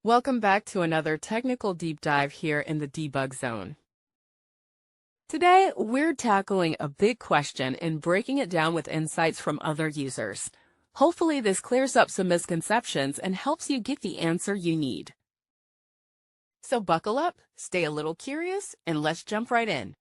Welcome back to another technical deep dive here in the debug zone. Today, we're tackling a big question and breaking it down with insights from other users. Hopefully, this clears up some misconceptions and helps you get the answer you need. So buckle up, stay a little curious, and let's jump right in.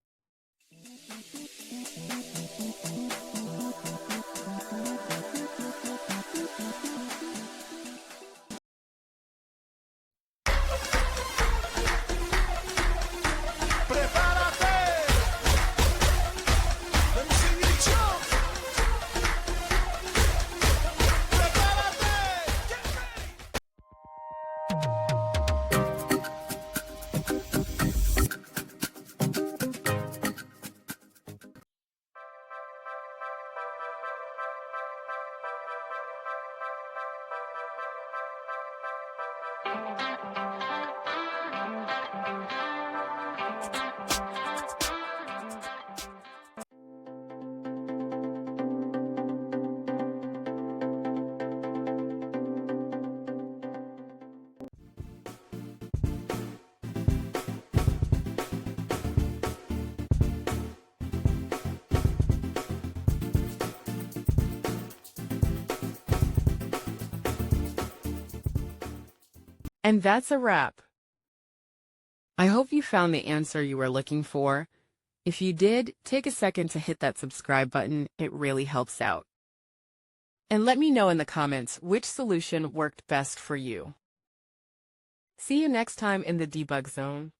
And that's a wrap. I hope you found the answer you were looking for. If you did, take a second to hit that subscribe button. It really helps out. And let me know in the comments which solution worked best for you. See you next time in the debug zone.